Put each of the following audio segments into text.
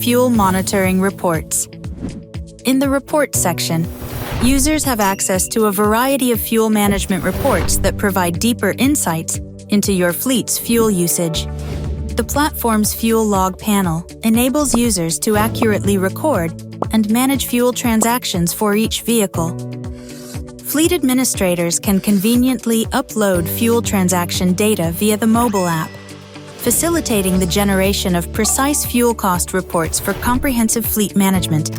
Fuel Monitoring Reports. In the Reports section, users have access to a variety of fuel management reports that provide deeper insights into your fleet's fuel usage. The platform's Fuel Log panel enables users to accurately record and manage fuel transactions for each vehicle. Fleet administrators can conveniently upload fuel transaction data via the mobile app, facilitating the generation of precise fuel cost reports for comprehensive fleet management.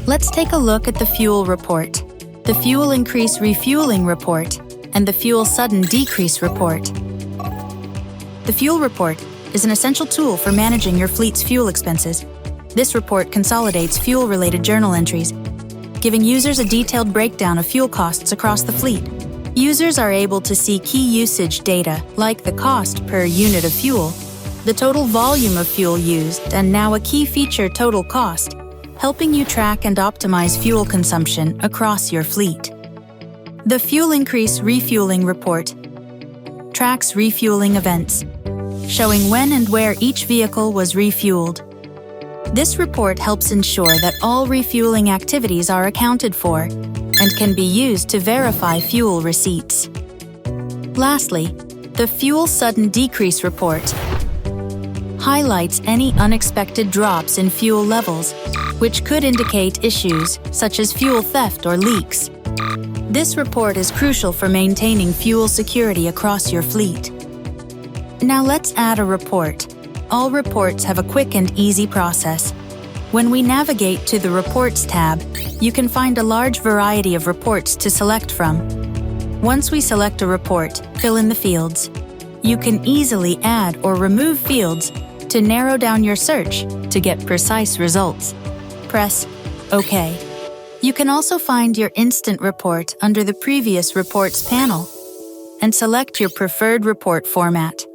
Let's take a look at the fuel report, the fuel increase refueling report, and the fuel sudden decrease report. The fuel report is an essential tool for managing your fleet's fuel expenses. This report consolidates fuel-related journal entries, giving users a detailed breakdown of fuel costs across the fleet. Users are able to see key usage data like the cost per unit of fuel, the total volume of fuel used, and now a key feature, total cost, helping you track and optimize fuel consumption across your fleet. The Fuel Increase Refueling Report tracks refueling events, showing when and where each vehicle was refueled. This report helps ensure that all refueling activities are accounted for and can be used to verify fuel receipts. Lastly, the Fuel Sudden Decrease Report highlights any unexpected drops in fuel levels, which could indicate issues such as fuel theft or leaks. This report is crucial for maintaining fuel security across your fleet. Now let's add a report. All reports have a quick and easy process. When we navigate to the Reports tab, you can find a large variety of reports to select from. Once we select a report, fill in the fields. You can easily add or remove fields to narrow down your search to get precise results. Press OK. You can also find your instant report under the Previous Reports panel and select your preferred report format.